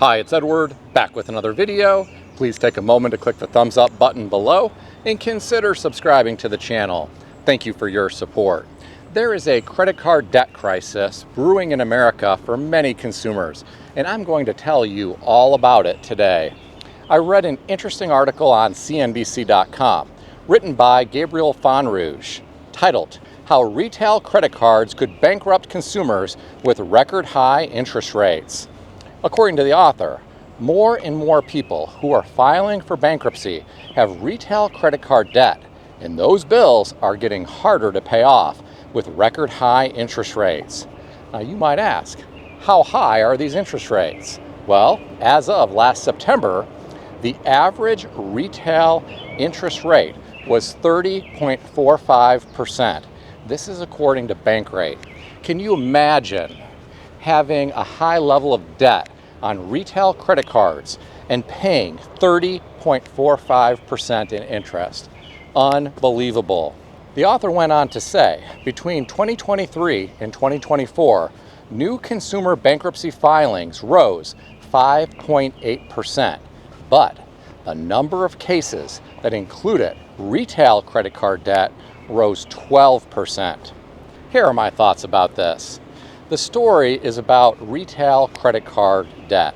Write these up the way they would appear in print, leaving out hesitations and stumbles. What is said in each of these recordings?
Hi, it's Edward, back with another video. Please take a moment to click the thumbs up button below and consider subscribing to the channel. Thank you for your support. There is a credit card debt crisis brewing in America for many consumers, and I'm going to tell you all about it today. I read an interesting article on CNBC.com written by Gabriel Fonrouge titled, "How Retail Credit Cards Could Bankrupt Consumers with Record High Interest Rates." According to the author, more and more people who are filing for bankruptcy have retail credit card debt, and those bills are getting harder to pay off with record high interest rates. Now you might ask, how high are these interest rates? Well, as of last September, the average retail interest rate was 30.45%. This is according to Bankrate. Can you imagine having a high level of debt on retail credit cards and paying 30.45% in interest? Unbelievable. The author went on to say, between 2023 and 2024, new consumer bankruptcy filings rose 5.8%, but the number of cases that included retail credit card debt rose 12%. Here are my thoughts about this. The story is about retail credit card debt.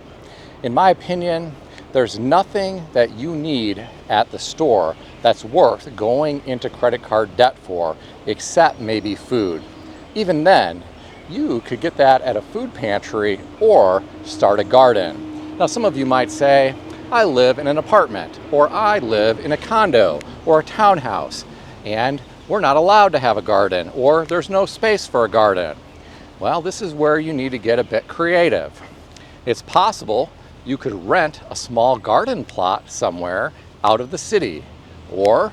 In my opinion, there's nothing that you need at the store that's worth going into credit card debt for, except maybe food. Even then, you could get that at a food pantry or start a garden. Now, some of you might say, I live in an apartment, or I live in a condo or a townhouse, and we're not allowed to have a garden, or there's no space for a garden. Well, this is where you need to get a bit creative. It's possible you could rent a small garden plot somewhere out of the city, or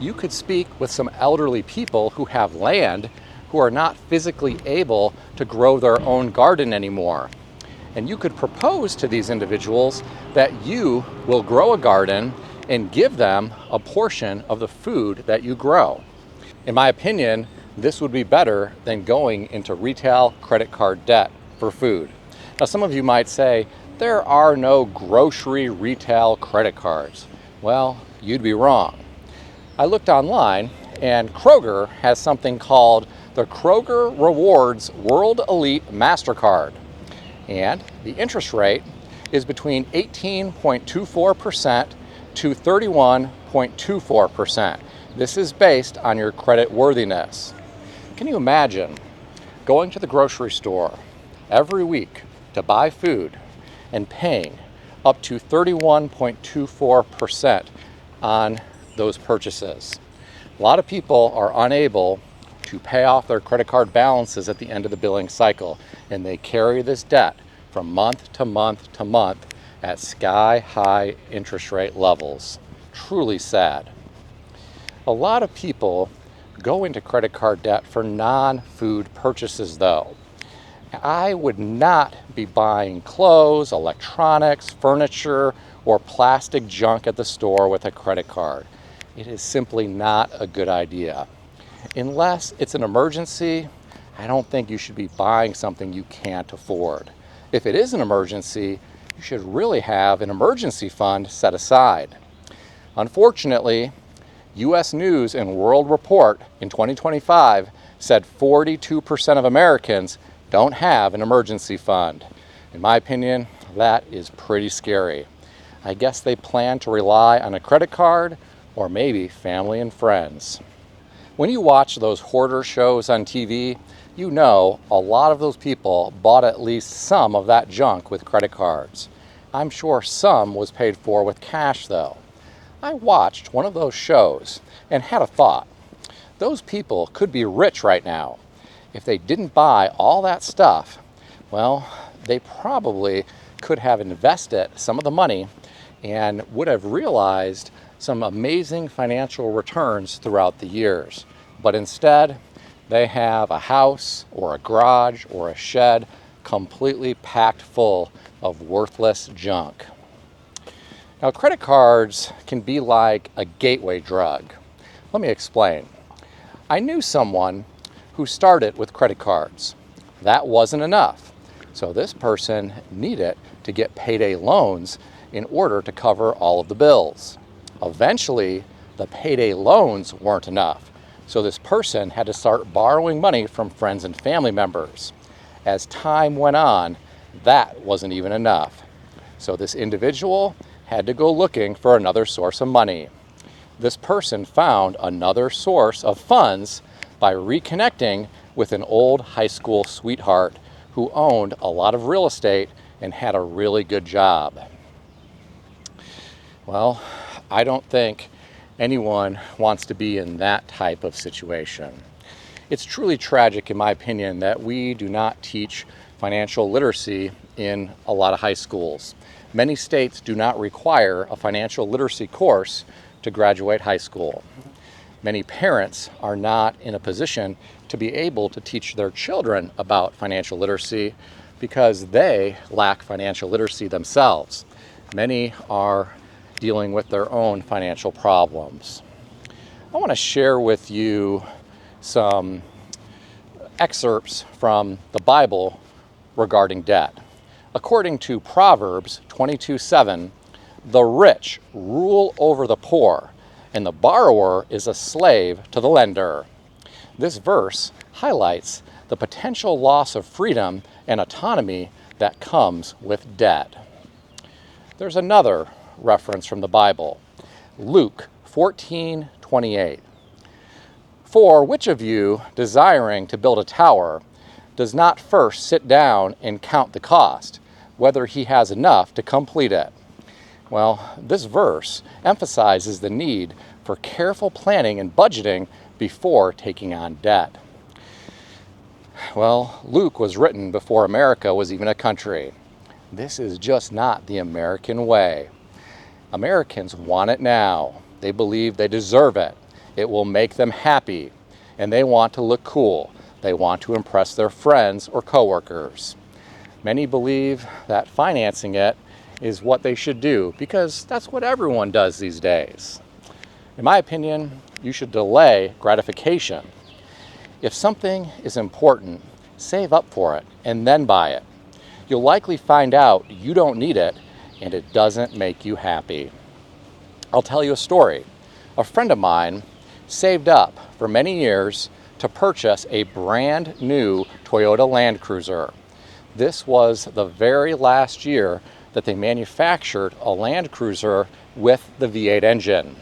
you could speak with some elderly people who have land who are not physically able to grow their own garden anymore. And you could propose to these individuals that you will grow a garden and give them a portion of the food that you grow. In my opinion, this would be better than going into retail credit card debt for food. Now, some of you might say, there are no grocery retail credit cards. Well, you'd be wrong. I looked online, and Kroger has something called the Kroger Rewards World Elite MasterCard. And the interest rate is between 18.24% to 31.24%. This is based on your credit worthiness. Can you imagine going to the grocery store every week to buy food and paying up to 31.24% on those purchases? A lot of people are unable to pay off their credit card balances at the end of the billing cycle, and they carry this debt from month to month to month at sky-high interest rate levels. Truly sad. A lot of people go into credit card debt for non-food purchases though. I would not be buying clothes, electronics, furniture, or plastic junk at the store with a credit card. It is simply not a good idea. Unless it's an emergency, I don't think you should be buying something you can't afford. If it is an emergency, you should really have an emergency fund set aside. Unfortunately, U.S. News and World Report in 2025 said 42% of Americans don't have an emergency fund. In my opinion, that is pretty scary. I guess they plan to rely on a credit card or maybe family and friends. When you watch those hoarder shows on TV, you know a lot of those people bought at least some of that junk with credit cards. I'm sure some was paid for with cash though. I watched one of those shows and had a thought. Those people could be rich right now. If they didn't buy all that stuff, well, they probably could have invested some of the money and would have realized some amazing financial returns throughout the years. But instead, they have a house or a garage or a shed completely packed full of worthless junk. Now, credit cards can be like a gateway drug. Let me explain. I knew someone who started with credit cards. That wasn't enough. So this person needed to get payday loans in order to cover all of the bills. Eventually, the payday loans weren't enough, so this person had to start borrowing money from friends and family members. As time went on, that wasn't even enough. So this individual had to go looking for another source of money. This person found another source of funds by reconnecting with an old high school sweetheart who owned a lot of real estate and had a really good job. Well, I don't think anyone wants to be in that type of situation. It's truly tragic, in my opinion, that we do not teach financial literacy in a lot of high schools. Many states do not require a financial literacy course to graduate high school. Many parents are not in a position to be able to teach their children about financial literacy because they lack financial literacy themselves. Many are dealing with their own financial problems. I want to share with you some excerpts from the Bible regarding debt. According to Proverbs 22:7, the rich rule over the poor, and the borrower is a slave to the lender. This verse highlights the potential loss of freedom and autonomy that comes with debt. There's another reference from the Bible, Luke 14:28. For which of you, desiring to build a tower, does not first sit down and count the cost, whether he has enough to complete it? Well, this verse emphasizes the need for careful planning and budgeting before taking on debt. Well, Luke was written before America was even a country. This is just not the American way. Americans want it now. They believe they deserve it. It will make them happy, and they want to look cool. They want to impress their friends or coworkers. Many believe that financing it is what they should do because that's what everyone does these days. In my opinion, you should delay gratification. If something is important, save up for it and then buy it. You'll likely find out you don't need it and it doesn't make you happy. I'll tell you a story. A friend of mine saved up for many years to purchase a brand new Toyota Land Cruiser. This was the very last year that they manufactured a Land Cruiser with the V8 engine.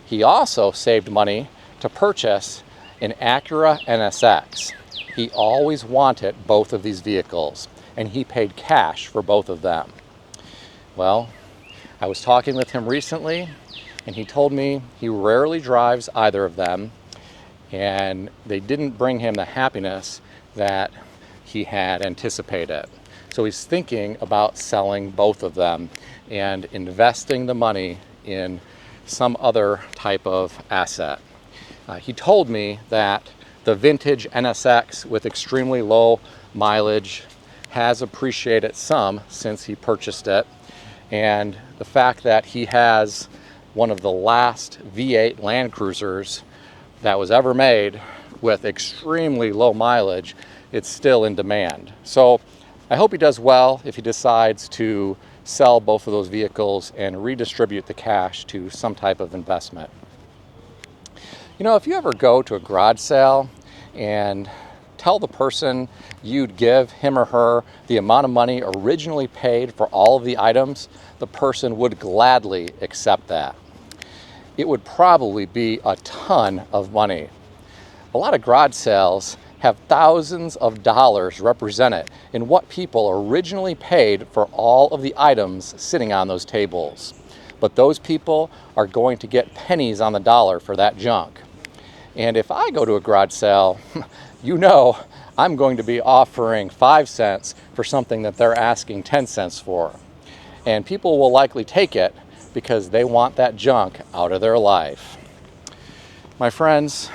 He also saved money to purchase an Acura NSX. He always wanted both of these vehicles, and he paid cash for both of them. Well, I was talking with him recently, and he told me he rarely drives either of them, and they didn't bring him the happiness that he had anticipated. So he's thinking about selling both of them and investing the money in some other type of asset. He told me that the vintage NSX with extremely low mileage has appreciated some since he purchased it, and the fact that he has one of the last V8 Land Cruisers that was ever made with extremely low mileage, it's still in demand. So I hope he does well if he decides to sell both of those vehicles and redistribute the cash to some type of investment. You know, if you ever go to a garage sale and tell the person you'd give him or her the amount of money originally paid for all of the items, the person would gladly accept that. It would probably be a ton of money. A lot of garage sales have thousands of dollars represented in what people originally paid for all of the items sitting on those tables. But those people are going to get pennies on the dollar for that junk. And if I go to a garage sale, you know I'm going to be offering 5 cents for something that they're asking 10 cents for. And people will likely take it because they want that junk out of their life. My friends,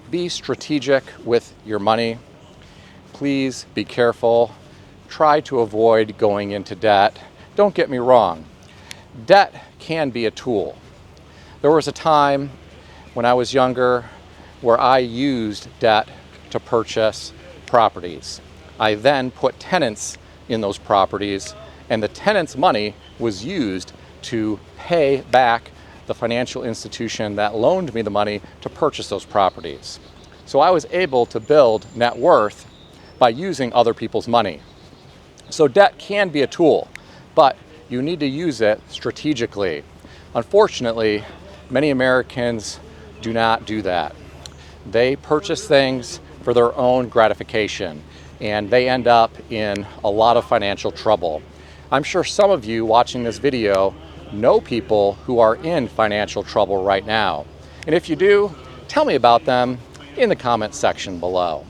be strategic with your money. Please be careful. Try to avoid going into debt. Don't get me wrong. Debt can be a tool. There was a time when I was younger where I used debt to purchase properties. I then put tenants in those properties and the tenant's money was used to pay back the financial institution that loaned me the money to purchase those properties. So I was able to build net worth by using other people's money. So debt can be a tool, but you need to use it strategically. Unfortunately, many Americans do not do that. They purchase things for their own gratification, and they end up in a lot of financial trouble. I'm sure some of you watching this video know people who are in financial trouble right now. And if you do, tell me about them in the comments section below.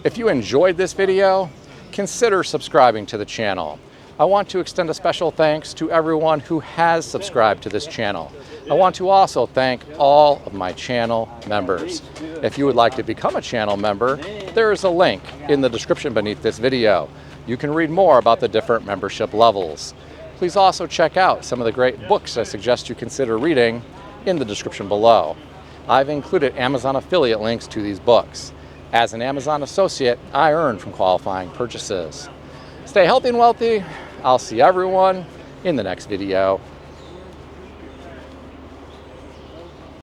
If you enjoyed this video, consider subscribing to the channel. I want to extend a special thanks to everyone who has subscribed to this channel. I want to also thank all of my channel members. If you would like to become a channel member, there is a link in the description beneath this video. You can read more about the different membership levels. Please also check out some of the great books I suggest you consider reading in the description below. I've included Amazon affiliate links to these books. As an Amazon associate, I earn from qualifying purchases. Stay healthy and wealthy. I'll see everyone in the next video.